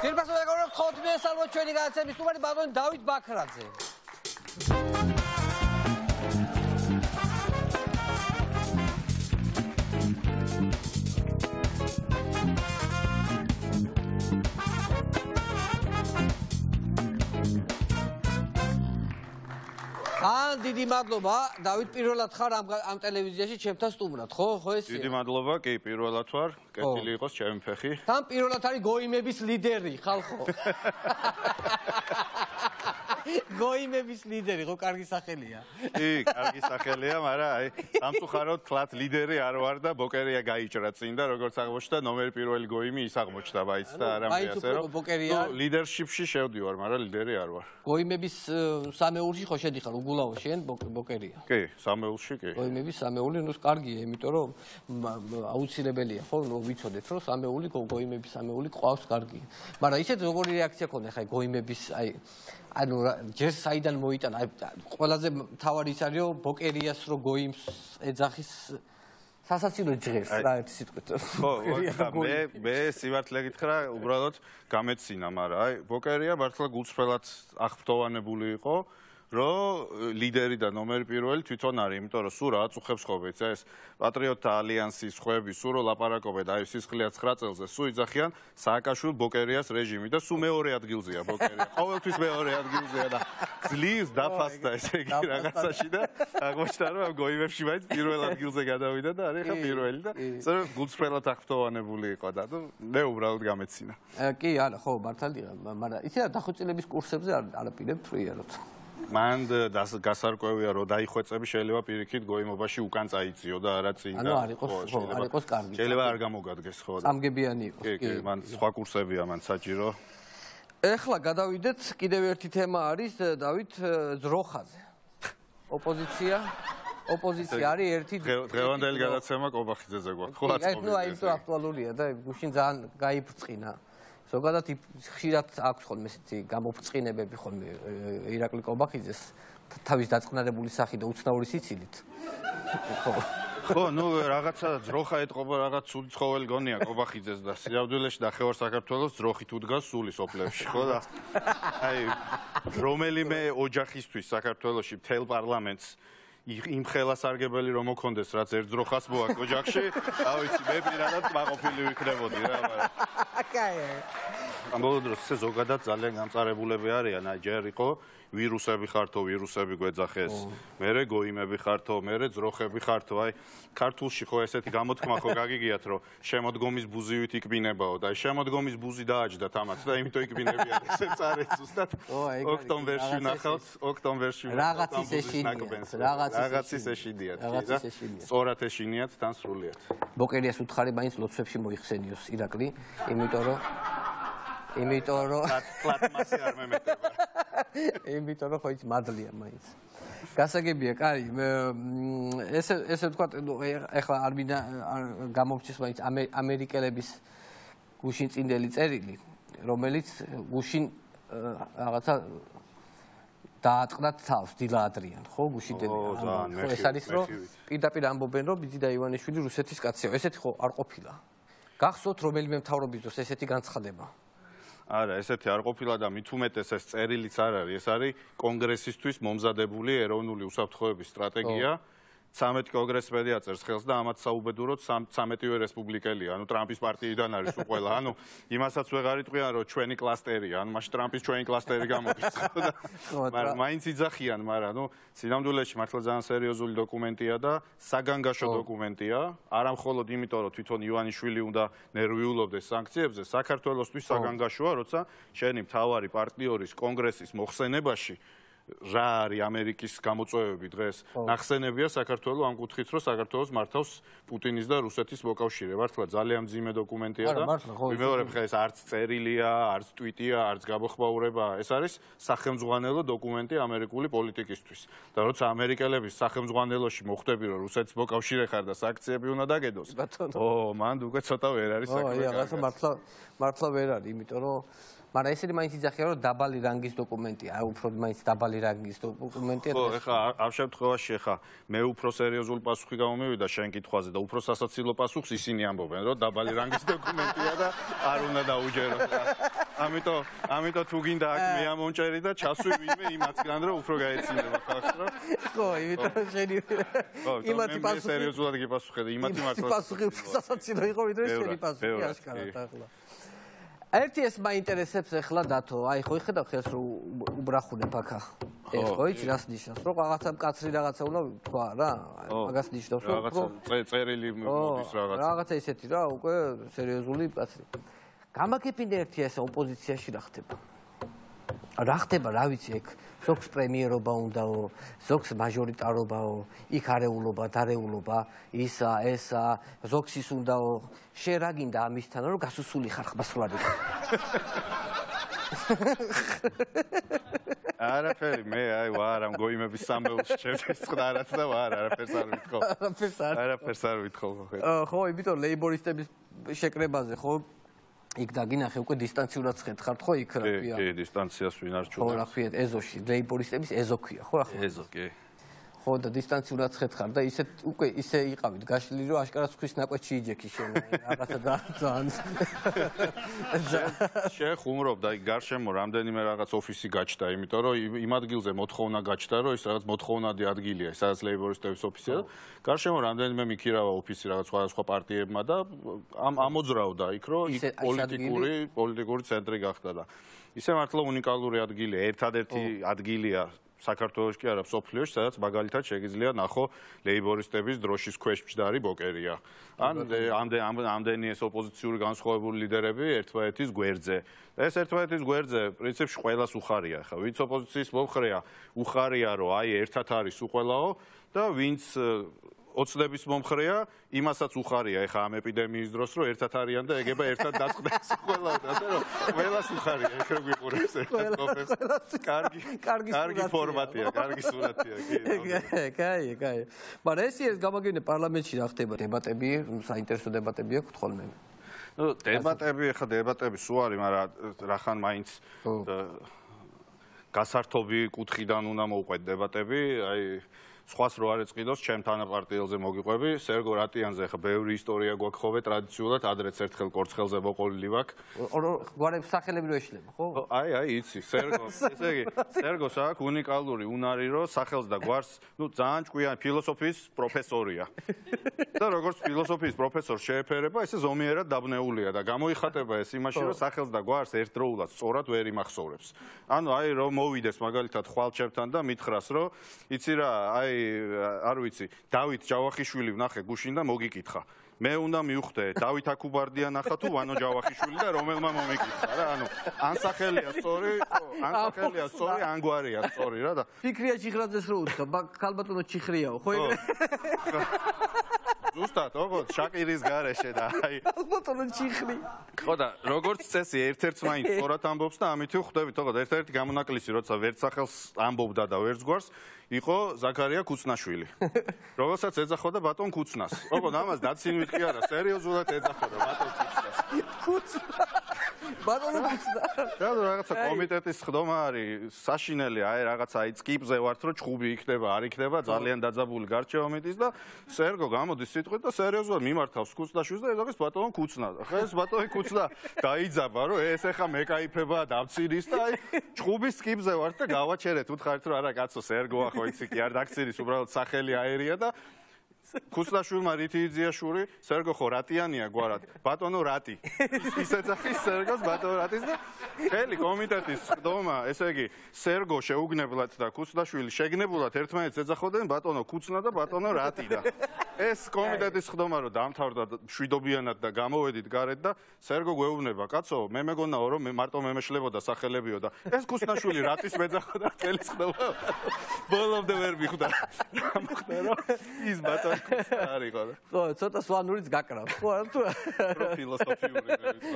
Firmas regăurăm hotbine salvo ჩვენი განაცემის სტუმარი ბატონი დავით ბაქრაძე. დიდი მადლობა დავით პირველად ხარ ამ ტელევიზიაში ჩემთან სტუმრად ხო ესეა დიდი მადლობა კი პირველად ვარ კეთილი იყოს ჩემი ფეხი თან პირველად არის გოიმების ლიდერი ხალხო გოიმების ლიდერი ხო კარგი სახელია კი კარგი სახელია მაგრამ აი სამწუხაროდ თლათ ლიდერი არ ვარ და ბოკერია გაიჭრა წინ და როგორც აღმოჩნდა ნომერი პირველი გოიმი ის აღმოჩნდა ბაიც და არამე ასე რომ ლიდერშიპში შევდივარ მაგრამ ლიდერი არ ვარ გოიმების სამეულში ხო შედიხარ უგულაო შენ ბოკერია კი სამეულში კი გოიმების სამეული ნუ კარგია იმიტომ რომ აუცილებელია ხო ვიცოდეთ რომ სამეული გოიმების სამეული ყავს კარგია მაგრამ ისეთ როგორი რეაქცია ქონდა ხა გოიმების აი ანუ ჯერ საიდან მოიტანა ყველაზე მთავარი ის არის რომ ბოკერიას რო გოიმს ეძახის სასაცილო ჯღერს რა ერთი სიტყვით ხო მე სივართლე გითხრა უბრალოდ გამეცინა მაგრამ აი ბოკერია მართლა გულწრფელად აღფრთოვანებული იყო რომ ლიდერი და ნომერი პირველი თვითონ არის, იმიტომ რომ სულ რაღაც უხებს ხოვეთ, ეს პატრიოტთა ალიანსის ხვები, სულ რო ლაპარაკობენ აი სისხლია 9 წელზე, სულ იძახიან სააკაშვილ ბოკერიას რეჟიმი და სულ მეორე ადგილზეა ბოკერია. ყოველთვის მეორე ადგილზეა და ძლივს დაფასდა ესე იგი რაღაცაში და აღმოჩნდა რომ გოიმებში მაინც პირველ ადგილზე გადავიდა და არის ხა პირველი და ესე გულწრფელად აღფრთოვანებული იყო და მე უბრალოდ გამეცინა. კი არა, ხო, მართალია, მაგრამ ისე დახოცილების კურსებზე არაპირებთ ფრიაროთ. მან გასარკვევია რომ დაიხვეწები შეიძლება პირიქით გოიმობაში უკან წაიწიო და არა წინ და არ იყოს კარგი. შეიძლება არ გამოგადგეს ხო და სამგებიანი იყოს. კი, მან სხვა კურსებია მან საჭირო. ეხლა გადავიდეთ კიდევ ერთი თემა არის დავით ძროხაზე. ოპოზიცია არის ერთი დღევანდელი გადაცემა კობახიძეზე გვაქვს ხო აწყობილი. ნუ აი ეს აქტუალურია და გუშინ ძალიან გაიფრწყინა. ზოგადად ხშირად აქვს ხოლმე ესეთი გამოფრწყინებები ხოლმე ირაკლი კობახიძეს თავის დაწყნარებული სახით და უცნაური სიცილით. ხო, ნუ რაღაცა ძროხა ეტყობა რაღაც ცუდი ცხოველი გონია კობახიძეს და სიავდილეში დახევარ საქართველოს ძროხით უდგას სული სოფლებში, ხო და აი რომელიმე ოჯახისთვის საქართველოში მთელ პარლამენტს იმ ხელასარგებელი რომ მოქონდეს რაც ერთ ძროხას მოაქვს ოჯახში, რა ვიცი, მე პირადად მაყოფილი ვიქნებოდი რა, მაგრამ კაი. ამ ბოლო დროს ესე ზოგადად ძალიან გამწარებულები არიან, აი ჯერ იყო ვირუსები ხართო, ვირუსები გვეძახეს, მერე გოიმები ხართო, მერე ძროხები ხართო, აი ქართულში ხო ესეთი გამოთქმა ხო გაგიგიათ რომ შემოდგომის ბუზივით იკბინებაო და აი შემოდგომის ბუზი დააჯდათ ამათ და იმიტომ იკბინებიან ესე წარეთ ზუსტად ოქტომბერში ნახავთ, ოქტომბერში რაღაცის ეშინიათ და სწორად ეშინიათ თან სრულიად. ბოკერიას უთხარი მაინც ლოცვებში მოიხსენიოს ირაკლი, იმიტომ რომ კლატმასი არ მემეტება. იმიტომ რომ ხო ის მადლია მაინც. გასაგებია, კაი, ესე ვთქვათ, ეხლა არ მინდა გამოვჩეს მაინც ამერიკელების გუშინ წინდელი წერილი, რომელიც გუშინ რაღაცა დაატყნათ თავს დილა ადრიან, ხო, გუშინდელი. ხო, ეს არის რომ პირდაპირ ამბობენ რომ ბიძინა ივანიშვილი რუსეთის კაცია. ესეთი ხო არ ყოფილა. გახსოვთ რომელიმე მთავრობის დროს ესეთი განცხადება? არა, ესეთი არ ყოფილა და მით უმეტეს ეს წერილიც არ არის, ეს არის კონგრესისთვის მომზადებული ეროვნული უსაფრთხოების სტრატეგია. 13 კონგრესი პედიაწერს ხელს და ამათ საუბედუროთ 13-ვე რესპუბლიკელია, ანუ ტრამპის პარტიიდან არის უყველა, ანუ იმასაც ვეღარ იტყვიან რომ ჩვენი კლასტერია, ანუ მაშინ ტრამპის ჩვენი კლასტერი გამოდის ხო და მაგრამ მაინც იძახიან, მაგრამ ნუ სინამდვილეში მართლა ძალიან სერიოზული დოკუმენტია და საგანგაშო დოკუმენტია, არა მხოლოდ იმიტომ რომ თვითონ ივანიშვილი უნდა ნერვიულობდეს სანქციებზე, საქართველოსთვის საგანგაშოა, როცა შენი მთავარი პარტნიორის კონგრესის მოხსენებაში რა არის ამერიკის გამოწვევები დღეს ნახსენებია საქართველოს ამ კუთხით რომ საქართველოს მართავს პუტინის და რუსეთის მოკავშირე მართლა ძალიან მძიმე დოკუმენტია და ვიმეორებ ხა ეს არც წერილია არც ტვიტია არც გამოხმაურება ეს არის სახელმძღვანელო დოკუმენტი ამერიკული პოლიტიკისთვის და როცა ამერიკელების სახელმძღვანელოში მოხვდები რომ რუსეთის მოკავშირე ხარ და სანქციები უნდა დაგედოს მან უკვე ცოტა ვერ არის საქმე მართლა ვერ არის იმიტომ რომ მაგრამ ესენი მაინც იძახიან რომ დაბალი რანგის დოკუმენტია, აი უფრო მაინც დაბალი რანგის დოკუმენტია. ხო, ეხლა ამ შემთხვევაში ეხლა მე უფრო სერიოზული პასუხი გამომივიდა შენ კითხვაზე და უფრო სასაცილო პასუხს ისინი ამბობენ, რომ დაბალი რანგის დოკუმენტია და არ უნდა დაუჯეროს. ამიტომ თუ გინდა აქ მე ამონჭერი და ჩასვი ვინმე იმათგან რომ უფრო გაეცინება ხალხს რომ ხო, იმიტომ რომ შენი იმათი პასუხი სერიოზულად გიპასუხე და იმათი მართლა პასუხი სასაცილო იყო ვიდრე შენი პასუხი აშკარად ახლა. ერთი ეს მაინტერესებს ახლა დათო, აი ხო იხედავ ხელს რომ უბრახუნებ აქა. ეს ხო იცი რას ნიშნავს? რომ რაღაცა მკაცრი რაღაცა უნდა თქვა რა? მაგას ნიშნავს რომ რაღაცა წერილი მოდის რაღაცა. რაღაცა ისეთი რა, უკვე სერიოზული მკაცრი. გამაგებინე ერთი ეს ოპოზიციაში რა ხდება? რა ხდება, რა ვიცი, ეგ ზოგს პრემიერობა უნდაო, ზოგს მაჟორიტარობაო, იქ არეულობა, დარეულობა, ისა, ესა, ზოგს ის უნდაო. შენ რა გინდა ამისთან, რომ გასუსული ხარ ხმასვლარი? არაფერი, მე აი ვარ ამ გოიმების სამეულს შევდეს ხდარაც და ვარ, არაფერს არ ვითხოვ. არაფერს არ ვითხოვ ხო. ხო, იმიტომ ლეიბორისტების შეკრებაზე ხო იქ დაგინახე უკვე დისტანციურად ხერხართ ხო იქ რა ქვია. კი, დისტანციას ვინ არ ხო, რა ქვია, ეზოში, ლეიბორისტების ეზო ქვია, ხო რა ხო? ეზო, კი. ხო და დისტანციურად ხერხარ და ისე უკვე ისე იყავით გაშლილი რომ აშკარად ხვის ნაკვეთში იჯექი შენ რაღაცა ძალიან შეხუმრობ და გარშემო რამდენიმე რაღაც ოფისი გაჩნდა, იმიტომ რომ იმ ადგილზე მოთხოვნა გაჩნდა, რომ ის რაღაც მოთხოვნადი ადგილია, სადაც ლეიბორისტების ოფისია და გარშემო რამდენიმე მიქირავა ოფისი რაღაც სხვადასხვა პარტიებმა და ამოძრავდა იქ, რომ იქ პოლიტიკური ცენტრი გახდა და ისე მართლა უნიკალური ადგილია, ერთადერთი ადგილია საქართველოში კი არა მსოფლიოში, სადაც მაგალითად შეგიძლია ნახო ლეიბორისტების დროშის ქვეშ მჯდარი ბოკერია. ან ამდენი ეს ოპოზიციური განსხვავებული ლიდერები ერთმანეთის გვერდზე. ეს ერთმანეთის გვერდზე პრინციპში ყველას უხარია, ხა, ვინც ოპოზიციის მომხრეა, უხარია, რომ აი ერთად არის უყველაო და ვინც ოცნების მომხრეა, იმასაც უხარია ეხა ამ ეპიდემიის დროს, რომ ერთად არიან და ეგება ერთად დაწყდეს ყველა და ასე რომ ყველას უხარია, ეხ რო გვიყურებს ერთად ყოფეს. კარგი ფორმატია, კარგი სურათია, კი. კაი. მაგრამ ეს გამაგებინე პარლამენტში რა ხდება დებატები, საინტერესო დებატები აქვს ხოლმე. ნუ დებატები სულ არის, მაგრამ რახან მაინც გასართობი კუთხიდან უნდა მოუყვეთ დებატები, აი სხვას რო არ ეწყიდოს, ჩემ თანაპარტიელზე მოგიყვები, სერგო რატიანზე ხა ბევრი ისტორია გვაქვს ხოლმე ტრადიციულად, ადრეც ერთხელ კორცხელზე მოყოლილი ვაქვს. გვარებს სახელები რო ეშლება, ხო? აი, იცი, სერგო, ესე იგი, სერგოს აქვს უნიკალური უნარი, რომ სახელს და გვარს, ნუ ძალიან ჭკვიანი ფილოსოფიის პროფესორია. და როგორც ფილოსოფიის პროფესორს შეეფერება, ესე ზომიერად დაბნეულია და გამოიხატება ეს იმაში, რომ სახელს და გვარს ერთდროულად სწორად ვერ იმახსოვრებს. ანუ აი რომ მოვიდეს მაგალითად ხვალჩებთან და მითხრას, რომ იცი რა, აი არ ვიცი, დავით ჯავახიშვილი ვნახე გუშინ და მოგიკითხა. მე უნდა მივხვდე, დავით აკუბარდია ნახა თუ ვანო ჯავახიშვილი და რომელმა მომიკითხა რა, ანუ ან სახელია სწორი, ან გვარია სწორი რა და ფიქრია ჩიხრაძეს რო უთხრა, ქალბატონო ჩიხრიაო, ხო? ზუსტად, როგორც შაკირის გარეშე და აი ქალბატონო ჩიხრი. ხო და როგორც წესი ერთ-ერთს მაინც სწორად ამბობს და ამით ვხვდებით, თქო, ერთ-ერთი გამონაკლისი, როცა ვერც სახელს ამბობდა და ვერც გვარს, იყო ზაქარია ქუცნაშვილი. რომელსაც ეძახოდა ბატონ ქუცნას. თქო, ამას დაცინვით კი არა, სერიოზულად ეძახოდა ბატონ ქუცნას. ბატონო ქუცნა. და რაღაცა კომიტეტის ხდომა არის, საშინელი, აი რაღაცა აი წკიპზე ვართ, რომ ჩხუბი იქნება, არ იქნება, ძალიან დაძაბული გარჩევამიტის და სერგო გამოდის სიტყვით და სერიოზულად მიმართავს ქუცნაშვილს და ეძახის ბატონ ქუცნა. ხა ეს ბატონი ქუცნა დაიძაბა, რომ ეს ახლა მეკაიფება დამცირის და აი ჩხუბის წკიპზე ვართ და გავაჩერეთ, უთხარით რომ არა კაცო სერგოა ხო იცი კი არ დაგცირის, უბრალოდ სახელი აერია და ქუცნაშვილმა რითი იძიაშური, სერგო ხო რატიანია გვარად, ბატონო რატი. ის ეძახის სერგოს ბატონო რატის და ხელი კომიტეტის ხდომა, ესე იგი, სერგო შეუგნებლად და ქუცნაშვილი შეგნებულად ერთმანეთს ეძახოდნენ ბატონო ქუცნა და ბატონო რატი და ეს კომიტეტის ხდომა რომ დამთავრდა შვიდობიანად და გამოვედით გარეთ და სერგო გვეუბნება, კაცო, მე მეგონაო რომ მარტო მემეშლებოდა სახელებიო და ეს ქუცნაშვილი რატის მეძახოდა თელის ხდომა. ბოლომდე ვერ მიხვდა. გამოხდა რომ ის ბატონო არისო. ხო, ცოტა სვანურიც გაკრავ. ხო, არა თუ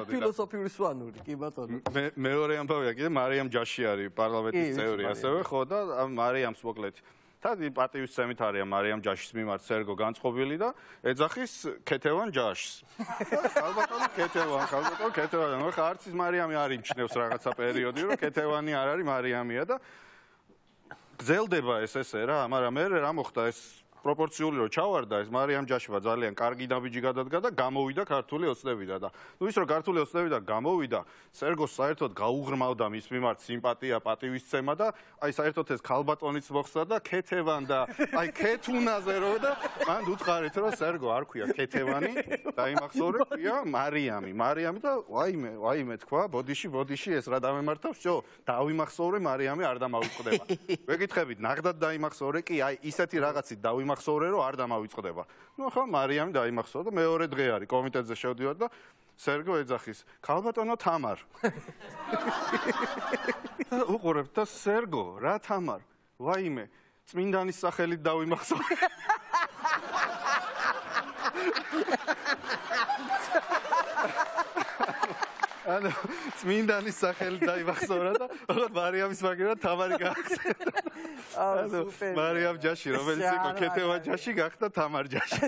ფილოსოფიური სვანური, კი ბატონო. მეორე ამბავია კიდე მარიამ ჯაში არის პარლამენტის წევრი, ასევე ხო და მარიამს მოკლედ თადი პატივისცემით არის მარიამ ჯაშის მიმართ სერგო განწყობილი და ეძახის ქეთევან ჯაშს. ალბათო ქეთევან, ხო არც ის მარიამი არ იმჩნევს რაღაცა პერიოდი, რომ ქეთევანი არ არის მარიამია და გზელდება ეს ესე რა, მაგრამ მე რა მოხდა ეს პროპორციული რო ჩავარდა ეს მარიამ ჯაშივა ძალიან კარგი ნაბიჯი გადადგა და გამოვიდა ქართული ოცნებიდან და ნუ ის რო ქართული ოცნებიდან გამოვიდა სერგოს საერთოდ გაუღრმავდა მის მიმართ სიმპათია პატივისცემა და აი საერთოდ ეს ქალბატონიც მოხსნა და ქეთევან და აი ქეთუნაზე რო და მან უთხარით რომ სერგო არ ქვია ქეთევანი დაიმახსოვრე ქვია მარიამი და ვაიმე თქვა ბოდიში ეს რა დამემართავს ჯო დავიმახსოვრე მარიამი არ დამავიწყდება ვეკითხებით ნახდად დაიმახსოვრე კი აი ისეთი რაღაცით დავიმახსოვრე რომ არ დამავიწყდება ნუ ხო მარიამი დაიმახსოვრე და მეორე დღე არის კომიტეტზე შევდივარ და სერგო ეძახის ქალბატონო თამარ უყურებთ და სერგო რა თამარ ვაიმე წმინდანის სახელით დავიმახსოვრე ანუ წმინდანის სახელით დაიმახსოვრა და ოღონდ მარიამის მაგერა თამარი გაახსნა. ანუ მარიამ ჯაში რომელიც იყო ქეთევან ჯაში გახდა თამარ ჯაში.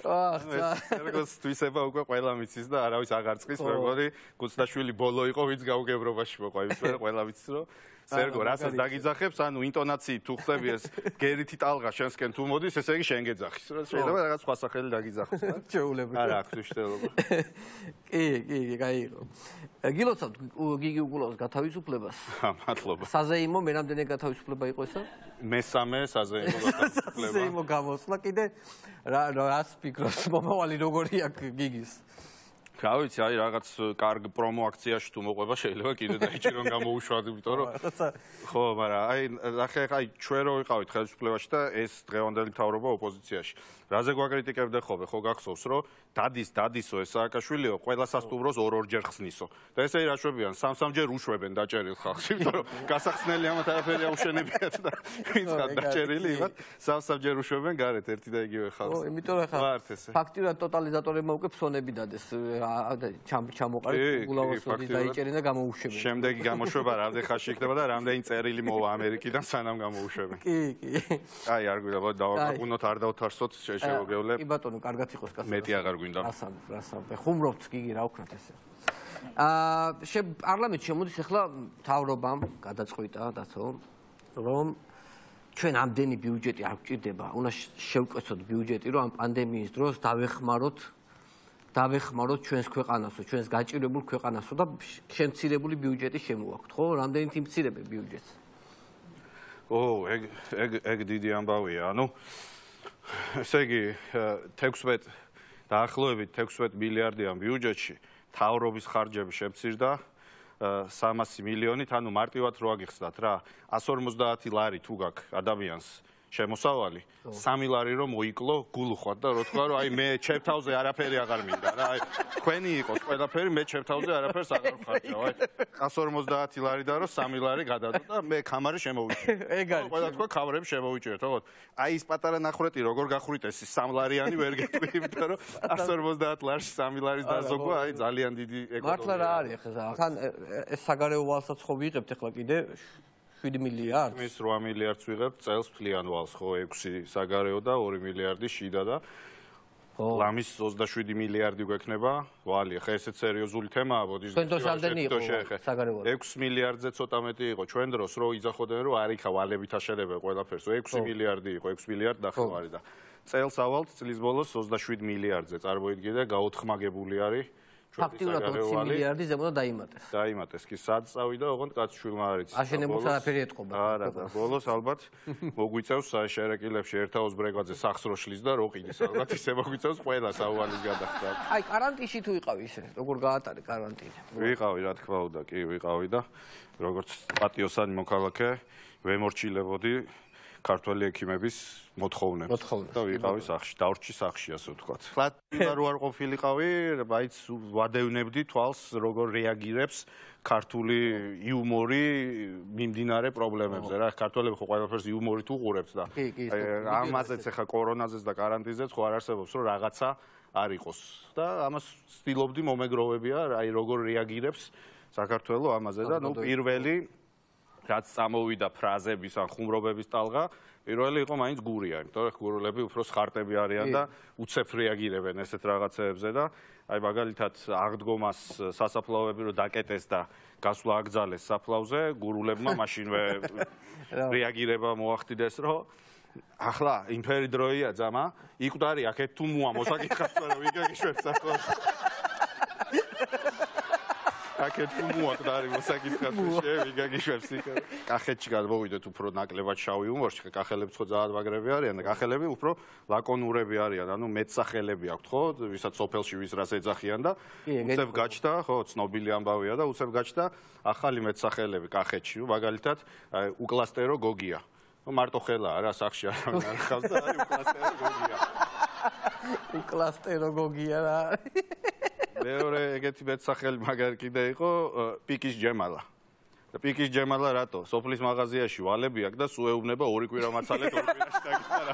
სერგოს თვისება უკვე ყველა მიცის და არავის აღარ წყის მეგონი გუცდაშვილი ბოლო იყო ვინც გაუგებრობაში მოყვა ის ყველა ვიცი რომ სერგო რასაც დაგიძახებს ანუ ინტონაციით თუ ხდები ეს გერითი ტალღა შენსკენ თუ მოდის ესე იგი შენ გეძახის შეიძლება რაღაც სხვა სახელი დაგიძახოს ჩეულებრივ არა აქვს უშტელობა კი გაიგო გილოცავთ გიგი უგულავს გათავისუფლებას მადლობა საზეიმო მე რამდენი გათავისუფლება იყო ესა მესამე საზეიმო გათავისუფლება საზეიმო გამოსვლა კიდე რას ფიქრობს მომავალი როგორია გიგის რა ვიცი, აი რაღაც კარგ პრომო აქციაში თუ მოყვება შეიძლება კიდე დაიჭირონ გამოუშვათ, იმიტომ რომ ხო, მაგრამ აი ნახე, აი ჩვენ რო ვიყავით ხელისუფლებაში და ეს დღევანდელი მთავრობა ოპოზიციაში. რაზე გვაკრიტიკებდნენ ხოლმე, ხო გახსოვს, რომ დადისო ეს სააკაშვილიო, ყველა სასტუმროს ორ-ორჯერ ხსნისო. და ესე რა შვებიან, სამ-სამჯერ უშვებენ დაჭერილ ხალხს, იმიტომ რომ გასახსნელი ამათ არაფერი აუშენებიათ და ვინცღა დაჭერილი იმათ, სამ-სამჯერ უშვებენ გარეთ ერთი და იგივე ხალხს. ხო, იმიტომ რომ ხა ფაქტიურად ტოტალიზატორებმა უკვე ფსონები დადეს ჩამოყარეთ გულავასოდი დაიჭერენ და გამოუშვებენ. შემდეგი გამოშვება რამდენი ხანში იქნება და რამდენი წერილი მოვა ამერიკიდან სანამ გამოუშვებენ. კი. აი არ გვინდა დავაკუნოთ არ დავთარსოთ შევგევლებ. კი ბატონო, კარგად იყოს კაცო. მეტი აღარ გვინდა. რასამბე. ხუმრობთ გიგი რა ვქნათ ესე. პარლამენტში შემოდის ახლა მთავრობამ გადაწყვიტა დათო რომ ჩვენ ამდენი ბიუჯეტი არ გვჭირდება, უნდა შევკეცოთ ბიუჯეტი, რომ ამ პანდემიის დროს დავეხმაროთ ჩვენს ქვეყანასო, ჩვენს გაჭირებულ ქვეყანასო და შემცირებული ბიუჯეტი შემოვაქვთ, ხო? რამდენით იმცირებენ ბიუჯეტს? ეგ დიდი ამბავია, ანუ ესე იგი 16 დაახლოებით 16 მილიარდიან ბიუჯეტში თავრობის ხარჯები შემცირდა 300 მილიონით, ანუ მარტივად რო აგიხსნათ რა, 150 ლარი თუ გაქვს ადამიანს შემოსავალი 3 ლარი რომ მოიკლო გულუხვად და რო თქვა რომ აი მე ჩემთავზე არაფერი აღარ მინდა რა აი თქვენი იყოს ყველაფერი მე ჩემთავზე არაფერს აღარ ვხარჯავ აი 150 ლარი და რომ 3 ლარი გადადო და მე კამარი შემოვიჭერე ეგ არის ყველა თქვა კამრები შემოვიჭერეთ ხო აი ის პატარა ნახრეტი როგორ გახვრით ეს 3 ლარიანი ვერ გეტყვი იმიტომ რომ 150 ლარში 3 ლარის დაზოგვა აი ძალიან დიდი ეკონომია მართლა რა არის ახლა ხან ეს საგარეო ვალსაც ხო ვიღებთ ახლა კიდე 7 მილიარდს. მის 8 მილიარდს ვიღებ წელს მთლიან ვალს, ხო, 6 საგარეო და 2 მილიარდი შიდა და ლამის 27 მილიარდი გვექნება ვალი. ხა ესეც სერიოზული თემაა, ბოდიშ. ჩვენ დროს რამდენი იყო საგარეო? 6 მილიარდზე ცოტა მეტი იყო. ჩვენ დროს რო იძახოდნენ რომ არ იქა ვალებით აშენებენ ყველაფერს. 6 მილიარდი იყო, 6 მილიარდ ნახევარი და წელს ავალთ წლის ბოლოს 27 მილიარდზე წარმოიდგინე გაოთხმაგებული არის. ფაქტიურად 20 მილიარდი ზემოდან დაიმატეს. დაიმატეს კი სად წავიდა, ოღონდ კაცშვილმა არ იცის. აშენებულს არაფერი ეთყობა. არა და ბოლოს ალბათ მოგვიწევს შეერეკილებში ერთაოს ბრეგაძე სახს რო შლის და რო ყიდის ალბათ ისე მოგვიწევს ყველა საუალის გადახდა. აი კარანტინში თუ იყავი ისე, როგორ გაატარე კარანტინი? ვიყავი რა თქმა უნდა, კი ვიყავი და როგორც პატიოსანი მოქალაქე ვემორჩილებოდი ქართველი ექიმების მოთხოვნებს და ვიყავი სახში, დავრჩი სახში ასე ვთქვათ. ხლა რო არ ყოფილიყავი, მაინც ვადევნებდი თვალს როგორ რეაგირებს ქართული იუმორი მიმდინარე პრობლემებზე რა. ქართველები ხო ყველაფერს იუმორით უყურებთ და ამაზეც ახლა კორონაზეც და კარანტინზეც ხო არ არსებობს რომ რაღაცა არ იყოს და ამას ვცდილობდი მომეგროვებია, აი როგორ რეაგირებს საქართველოს ამაზე და ნუ პირველი რაც წამოვიდა ფრაზების ან ხუმრობების ტალღა, პირველი იყო მაინც გურია, იმიტომ რომ გურულები უფრო სხარტები არიან და უცებ რეაგირებენ ესეთ რაღაცეებზე და აი მაგალითად აღდგომას სასაფლაოები რო დაკეტეს და გასვლა აკრძალეს საფლავზე, გურულებმა მაშინვე რეაგირება მოახდინეს, რომ ახლა იმფერი დროია ძამა, იკვდარი აქეთ თუ მოა მოსაკითხავს რა ვიგაგიშვებს ახლა. აქეთ თუ მოაკვდარი მოსაკითხავს ვიგაგიშვებს იქ. კახეთში გადმოვიდეთ უფრო ნაკლებად შავი ჰუმორში, კახელებს ხო ძალიან მაგრები არიან და კახელები უფრო ლაკონურები არიან, ანუ მეტსახელები აქვთ ხო, ვისაც სოფელში ვის რას ეძახიან და უცებ გაჩნდა, ხო, ცნობილი ამბავია და უცებ გაჩნდა ახალი მეტსახელები კახეთში, მაგალითად უკლასტერო გოგია. მარტო ხელაა რა სახში არ ხავს და არის უკლასტერო გოგია. უკლასტერო გოგია რა. მეორე ეგეთი მეტსახელი მაგარი კიდე იყო პიკის ჯემალა. და პიკის ჯემალა რატო? სოფლის მაღაზიაში ვალები აქვს და სულ ეუბნება ორი კვირა მაცალეთ ორი კვირაში დაგიხარა.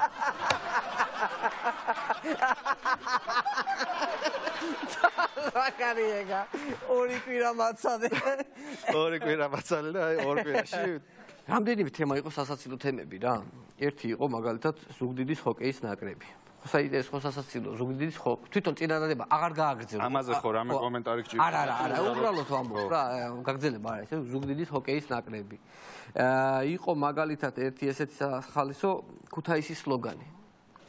რაკარიეგა ორი კვირა მაცალე. ორი კვირა მაცალე და ორი კვირაში რამდენიმე თემა იყო სასაცილო თემები რა. ერთი იყო მაგალითად ზუგდიდის ჰოკეის ნაკრები. ხოსაიდეს ხოსასაცილო ზუგდიდის თვითონ წინადადება აღარ გააგრძელდა. ამაზე ხო რამე კომენტარი გჭირდება? არა, უბრალოდ ვამბობ რა, გაგრძელება არა, ესე ზუგდიდის ჰოკეის ნაკრები. იყო მაგალითად ერთი ესეთი სახალისო ქუთაისის სლოგანი.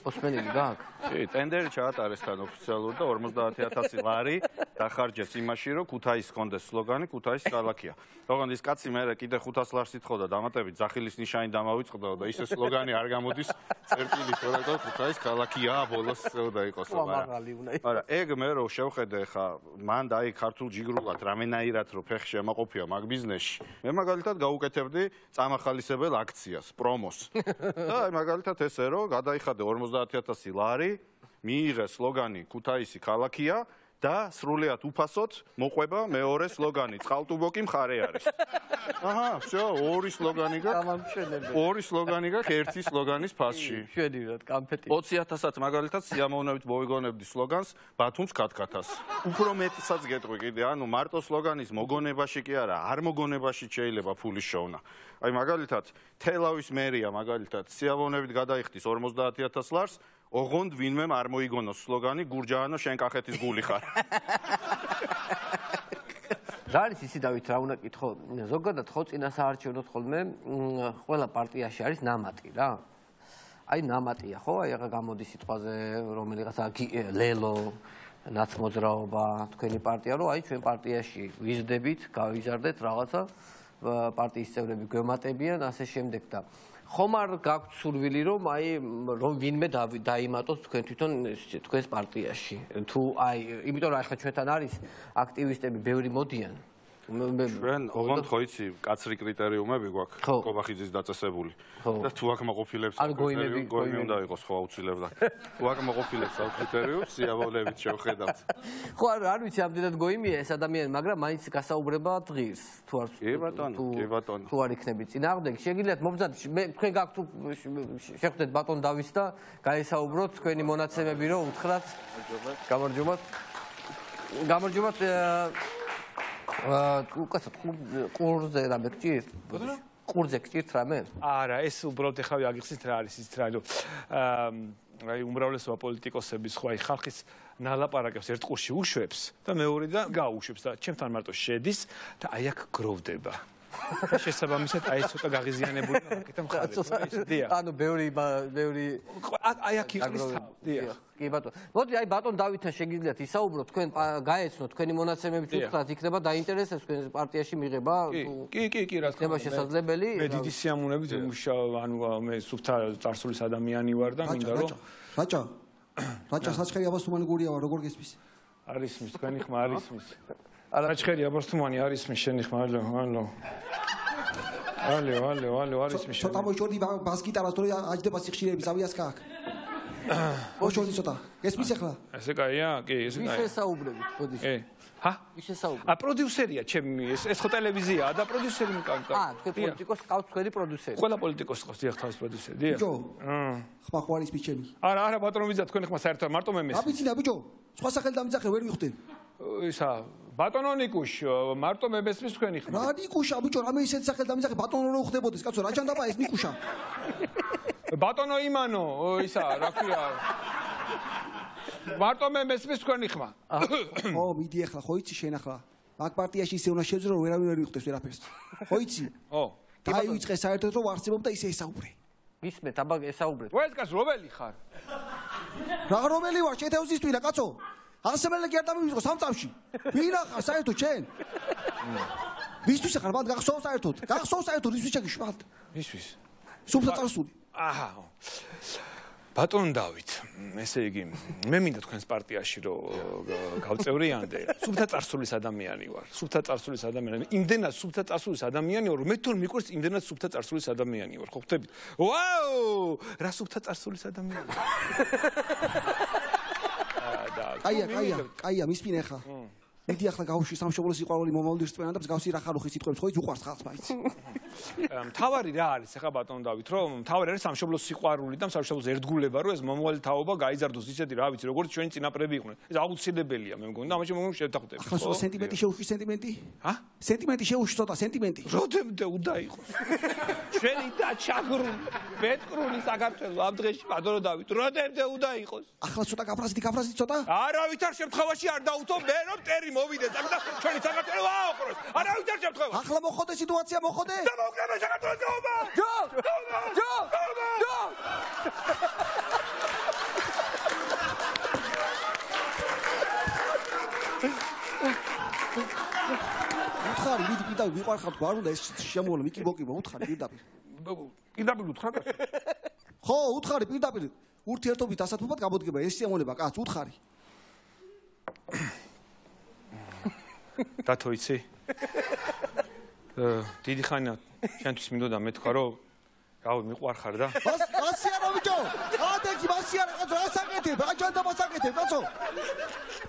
ოსმენელი გააქვს? კი, ტენდერი ჩაატარეს თან ოფიციალურად და 50000 ლარი დახარჯეს იმაში, რომ ქუთაისს ჰქონდეს სლოგანი ქუთაისი ქალაქია. თქო, ის კაცი მე კიდე 500 ლარს ითხოვდა დამატებით ზახილის ნიშანი დამავიწყდა და ისე სლოგანი არ გამოდის წერტილი თორე და ქუთაისი ქალაქია ბოლოს უნდა იყოს მაგრამ ეგ მე რო შევხედე ხა მან და აი ქართულ ჯიგრულად რამენაირად რო ფეხი შემაყოფია მაგ ბიზნესში მე მაგალითად გაუკეთებდი წამახალისებელ აქციას პრომოს და აი მაგალითად ესე რომ გადაიხადე 50000 ლარი მიიღე სლოგანი ქუთაისი ქალაქია და სრულიად უფასოდ მოყვება მეორე სლოგანი წყალტუბოკი მხარე არის. აჰა, всё, ორი სლოგანი გაქვს. ორი სლოგანი გაქვს ერთი სლოგანის ფასში. შვედურად კამფეტი. 20000-ად მაგალითად სიამოვნებით მოვიგონებდი სლოგანს ბათუმს კათკათას. უფრო მეტსაც გეტყვი კიდე, ანუ მარტო სლოგანის მოგონებაში კი არა, არ მოგონებაში შეიძლება ფული შოვნა. აი მაგალითად თელავის მერია მაგალითად სიამოვნებით გადაიხდის 50000 ლარს ოღონდ ვინმემ არ მოიგონოს სლოგანი გურჯაანო შენ კახეთის გული ხარ. რა არის ისი დავით რა უნდა კითხო ზოგადად ხო წინასაარჩევნოდ ხოლმე ყველა პარტიაში არის ნამატი რა. აი ნამატია ხო აი ახლა გამოდის სიტყვაზე რომელიღაცა ლელო ნაცმოძრაობა თქვენი პარტია რომ აი ჩვენ პარტიაში ვიზდებით გავიზარდეთ რაღაცა პარტიის წევრები გვემატებიან ასე შემდეგ და ხომ არ გაქვთ სურვილი რომ აი რომ ვინმე დაიმატოს თქვენ თვითონ თქვენს პარტიაში თუ აი იმიტომ რომ ახლა ჩვენთან არის აქტივისტები ბევრი მოდიან ჩვენ ოღონდ ხო იცი კაცრი კრიტერიუმები გვაქვს კობახიძის დაწესებული და თუ აქ მოყოფილებს გოიმები უნდა იყოს ხო აუცილებლად თუ აქ მოყოფილებს ამ კრიტერიუმს სიამოვნებით შევხედავთ ხო არ ვიცი ამდენად გოიმია ეს ადამიანი მაგრამ მაინც გასაუბრება დღის თუ არ თუ არ იქნები წინააღმდეგ შეგიძლიათ მომზადოთ თქვენ გაქვთ შეხვდეთ ბატონ დავის და გაესაუბროთ თქვენი მონაცემები რომ უთხრათ გამარჯობათ უკაცრავ ყურზე რამე გჭირთ? ყურზე გჭირთ რამე? არა, ეს უბრალოდ ეხავი აგიხსნით რა არის ის რა, რომ აი უმრავლესობა პოლიტიკოსების ხო აი ხალხის ნალაპარაკებს ერთ ყურში უშვებს და მეორედან გაუშვებს და ჩემთან მარტო შედის და აი აქ გროვდება. შესაბამისად აი ცოტა გაღიზიანებული მაგითი მხარეა. ანუ ბევრი აი აქ იყრის თავი. კი ბატონო. მოდი აი ბატონ დავითთან შეგიძლიათ ისაუბროთ თქვენ გაეცნოთ თქვენი მონაცემებით უთხრათ იქნება დაინტერესებს თქვენ პარტიაში მიღება კი რა თქმა უნდა შესაძლებელი მე დიდი სიამოვნებით ანუ მე სუფთა წარსულის ადამიანი ვარ და მინდა რომ რაჭა საჩხერი აბასთუმანი გურია ვარ როგორ გესმის არის მის თქვენი ხმა არის მის საჩხერი აბასთუმანი არის მის შენი ხმა ალო არის მის ცოტა მოჭოდი ბას გიტარას თორე აჯდება სიხშირეები ზავიას კაკ მოჭოდი ცოტა გესმის ახლა ესე კაია კი ესე კაია ის ესაუბრებით მოდი ჰა? ის ესაუბრებით პროდიუსერია ჩემი ეს ხო ტელევიზიაა და პროდიუსერი მკანკა თქვენ პოლიტიკოს ყავს თქვენი პროდიუსერი ყველა პოლიტიკოსს ყავს დიახ თავის პროდიუსერი დიახ ბიჭო ხმა ხო არის ბიჭები არა ბატონო ვიზა თქვენ ხმა საერთოდ მარტო მე მესმის აბიცინა ბიჭო სხვა სახელი დამიძახე ვერ მიხვდები ისა ბატონო ნიკუშ მარტო მე მესმის თქვენი ხმა რა ნიკუშა ბიჭო რამე ისეთ სახელი დამიძახე ბატონო რო ხდებოდეს კაცო რა ჩანდაბა ეს ნიკუშა ბატონო იმანო ისა რა ქვია მარტო მე მესმის თქვენი ხმა ო მიდი ახლა ხო იცი შენ ახლა მაგ პარტიაში ისე უნდა შეძრო რომ ვერავინ ვერ მიხვდეს ვერაფერს ხო იცი ო დაივიწყე საერთოდ რომ ვარცებობ და ისე ესაუბრე გისმენთ, აბა ესაუბრეთ. ეს კაც რომელი ხარ? რა რომელი ვარ, შეთევზის თვინა, კაცო? ასმელე კი არ დამივიწყო 3 წამში. ვინა ხარ საერთოდ შენ? ვისთვის ხარ, მანდ გახსოვს საერთოდ? გახსოვს საერთოდ ისთვის შეგიშვათ? ისთვის? სუფთა წარსული. აჰა. ბატონ დავით, ესე იგი, მე მინდა თქვენს პარტიაში რომ გავწევრიანდე. სუფთა წარსულის ადამიანი ვარ. სუფთა წარსულის ადამიანი. იმდენად სუფთა წარსულის ადამიანი ვარ, რომ მე თვითონ მიყვარს იმდენად სუფთა წარსულის ადამიანი ვარ. ხო ხვდებით? ვაუ! რა სუფთა წარსულის ადამიანი. კაია, მისმინე ხა. მიდი ახლა გავუშვი სამშობლოს სიყვარული მომავალი რწმენა და მსგავსი რა ხარუხის სიტყვებს ხო უყვარს ხალხს მაინც. მთავარი რა არის ახლა ბატონ დავით, რომ მთავარი არის სამშობლოს სიყვარული და სამშობლოს ერთგულება, რომ ეს მომავალი თაობა გაიზარდოს ისეთი რა ვიცი, როგორც ჩვენი წინაპრები იყვნენ. ეს აუცილებელია მე მგონი და ამაში მე შევთანხმდები. ახლა სულ სენტიმენტი შეუშვი სენტიმენტი? ჰა? სენტიმენტი შეუშვი ცოტა სენტიმენტი. როდემდე უნდა იყოს? ჩვენი და ჩაგრული, ბეთკრული საქართველოს ამ დღეში ბატონო დავით, როდემდე უნდა იყოს? ახლა ცოტა გაფრაზდი ცოტა? არავითარ შემთხვევაში არ დაუთო მე რომ ტერი მოვიდეს აქ და ჩვენი საქართველო აოხროს. არავითარ შემთხვევაში. ახლა მოხოდე სიტუაცია მოხოდე? და მოგნება საქართველოს დაობა. ჯო! უთხარი, მიდი პირდაპირ ვიყარხავთ, არ უნდა ეს შემოვალ მიკიბოკიბო, უთხარი პირდაპირ. პირდაპირ უთხრა? ხო, უთხარი პირდაპირ. ურთიერთობით ასათმობად გამოდგება ეს შემოვალება, კაც, უთხარი. დათო იცი? დიდი ხანია შენთვის მინდოდა მეთქვა რომ რავი მიყვარხარ და მასი არა ბიჭო ადექი მასი არა კაცო რა საკეთებ აჯანდა მასაკეთებ კაცო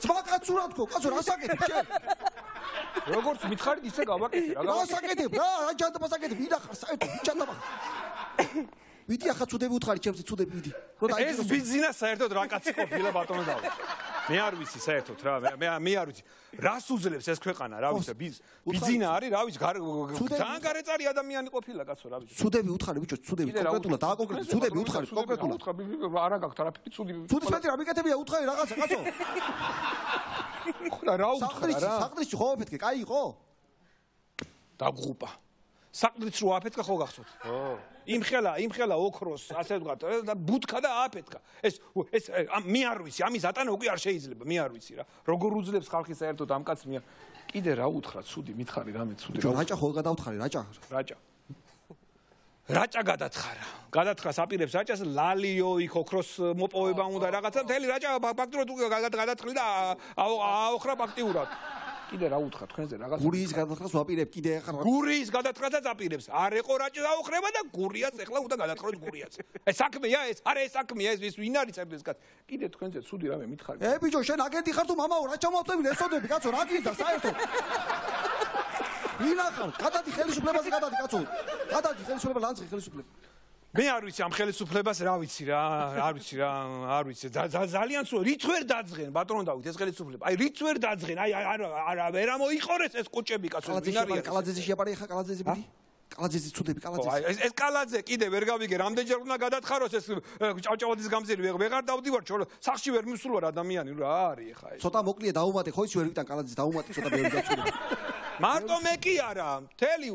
ძმა კაცურად ხო კაცო რა საკეთებ შენ როგორც მითხარით ისე გავაკეთე რა საკეთებ რა აჯანდა მასაკეთებ ვიდა ხარ საერთოდ ვიჭანდა ვიდი ახლა წუდები უთხარი ჩემს წუდები ვიდი ეს ბიზნესა საერთოდ რა კაცი ყოფილა ბატონო დავით მე არ ვიცი საერთოდ რა მე არ ვიცი რას უძლებს ეს ქვეყანა რა ვიცი ბიზნესა არის რა ვიცი ძალიან გარეწარი ადამიანი ყოფილა კაცო რა ვიცი წუდები უთხარი ბიჭო წუდები კონკრეტულად და კონკრეტულად წუდები უთხარი კონკრეტულად არა გაქვთ არაფერი წუდი წუდის მეტი რა მიკეთებია უთხარი რაღაცა კაცო ხო და რა უთხარ რა საყდრიში ხო აფეთქე კაი იყო დაგღუპა საყდრიც რო აფეთქა ხო გახსოვთ ხო იმხელა ოქროს ასე ვთქვათ და ბუთქა და აფეთქა ეს მე არ ვიცი ამის ატანა უკვე არ შეიძლება მე არ ვიცი რა როგორ უძლებს ხალხი საერთოდ ამ კაცს მე კიდე რა უთხრა ცუდი მითხარი რამე ცუდი რაჭა ხო გადავთხარი რაჭა გადათხარა საპირებს რაჭას ლალიო იქ ოქროს მოპოვება უნდა რაღაცა მთელი რაჭა ფაქტურად გადათხრი და აოხრა ფაქტიურად კიდე რა უთხრა თქვენზე რაღაცა გურიის გადათხრას ვაპირებ კიდე ახლა გურიის გადათხრასაც აპირებს არ ეყო რაჭა დაუხრება და გურიას ეხლა უნდა გადათხროს გურიას ეს საქმეა ეს არა ეს საქმეა ეს ვინ არის ეს კაც კიდე თქვენზე ცუდი რამე მითხარი ბიჭო შენ აგენტი ხარ თუ მამაო რა ჩამოვწევი ესოდები კაცო რა გინდა საერთოდ ვინ ახარ გადადი ხელისუფლებაზე გადადი კაცო გადადი ხელისუფლება ლანცი ხელისუფლება მე არ ვიცი ამ ხელისუფლებას რა ვიცი არ ვიცი ძალიან სულ რით ვერ დაძღენ ბატონო დავით ეს ხელისუფლება აი რით ვერ დაძღენ აი არა ვერ მოიყორეს ეს კუჭები კაცო ვინ არის კალაძეზე შეაპარე ხა კალაძეზე მიდი კალაძეზე ცუდები კალაძეზე ეს კალაძე კიდე ვერ გავიგე რამდენჯერ უნდა გადათხაროს ეს ჭავჭავაძის გამზირი ვეღარ დავდივარ სახში ვერ მისულ ვარ ადამიანი რა არის ხა ეს ცოტა მოკლია დაუმატე ხო ის ვერ ვიტან კალაძეს დაუმატე ცოტა ბევრი გაცუდა მარტო მე კი არა მთელი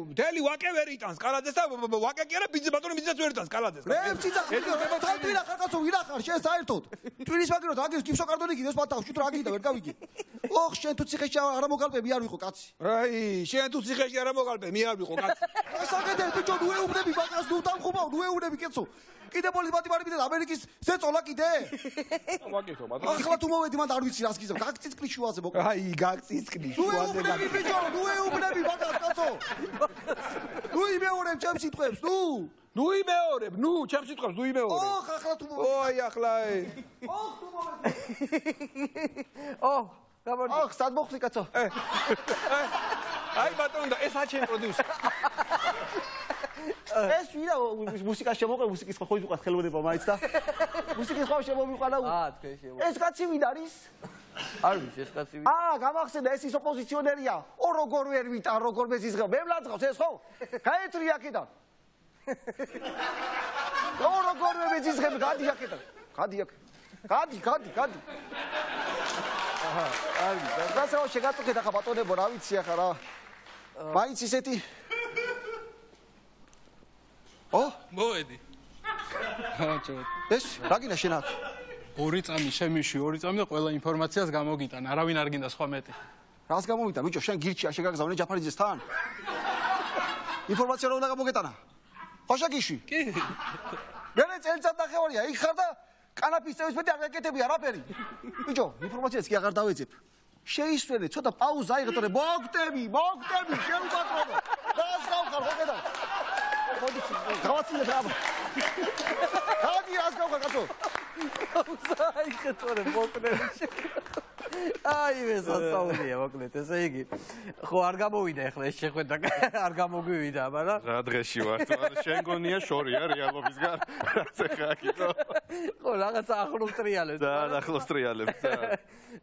ვაკე ვერ იტანს კალაძეს და ვაკე კი არა ბიძი ბატონო ბიძაც ვერ იტანს კალაძეს მე ბიძა თვითონ ხარ კაცო ვინ ახარ შენ საერთოდ ტვინის ვაკერო დაგეს გიფსოკარდონი გინდეს პატავში თუ რა გინდა ვერ გავიგე ოხ შენ თუ ციხეში არ მოგალპე მე არ ვიყო კაცი აი შენ თუ ციხეში არ მოგალპე მე არ ვიყო კაცი ასაკეთებ ბიჭო ნუ ეუბნები ბაკას ნუ დამხუბავ ნუ ეუბნები კაცო კიდე პოლიტიკა მივიდა ამერიკის ზეწოლა კიდე ვაკეთო ბატონო ახლა თუ მოვედი მანდ არ ვიცი რას გიზავ გაგწიწკლი შუაზე მოკლე აი გაგწიწკლი შუაზე გაგწიწკლი ბიჭო ნუ ეუბნები ბაკას კაცო ნუ იმეორებ ჩემს სიტყვებს ნუ იმეორებ ნუ ჩემს სიტყვებს ნუ იმეორებ ოხ ახლა თუ მოვედი ოი ახლა ოხ თუ მოვედი ოხ სად მოხდი კაცო აი ბატონო და ეს აჩენ პროდიუსერი ეს ვირა მუსიკა შემოყე მუსიკის ხო იყო ხელოვნება მაინც და მუსიკის ხო შემომიყარა თქვენ შემო ეს კაცი ვინ არის არ ვიცი ეს კაცი ვინ გამახსენდა ეს ის ოპოზიციონერია როგორ ვერ ვიტან როგორ მეზიზღა მე ვლაძღავს ეს ხო გაეთრი აქედან როგორ ვერ მეზიზღები გადი აქედან გადი აჰა არის დასაო შეგაწუქეთ ახლა ბატონებო რა ვიცი ახლა რა მაინც ისეთი მოვედი ეს რა გინდა შენ აქ? 2 წამი შემიშვი, 2 წამი და ყველა ინფორმაციას გამოგიტან, არავინ არ გინდა სხვა მეტი. რას გამომიტან ბიჭო, შენ გირჩი არ შეგაგზავნე ჯაფარიძესთან? ინფორმაცია რა უნდა გამოგეტანა? ხოშაგიშვი? კი. მე წელიწად ნახევარია, იქ ხარ და კანაფის წევის მეტი არ გაკეთები არაფერი. ბიჭო, ინფორმაციას კი აღარ დავეძებ. შეისვენე, ცოტა პაუზა აიღე, თორე მოგტები, შევუპატრონო. რას გავხარ, ხო ხედავ? მოდი, გავაცილებ რა. გადი რას გავხარ, კაცო? პაუზა აიღე, თორე მოგტები. აი ეს ასაულია მოკლედ ესე იგი ხო არ გამოვიდა ახლა ეს შეხვედრა არ გამოგვივიდა მაგრამ რა დღეში ვარ შენ გონია შორია რეალობისგან რაც ახლა გიტო ხო რაღაცა ახლოს ტრიალებს და ახლოს ტრიალებს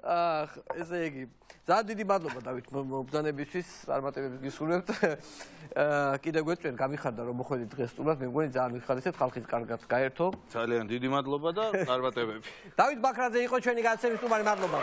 ახ ესე იგი ძალიან დიდი მადლობა დავით მობრძანებისთვის წარმატებებს გისურვებთ კიდე გვეწვენ გამიხარდა რომ მოხვედით დღეს სტუმრად მე მგონი ძალიან მიხარდეთ ხალხის კარგად გაერთო ძალიან დიდი მადლობა და წარმატებები დავით ბაქრაძე იყო ჩვენი გაცემის სტუმარი მადლობა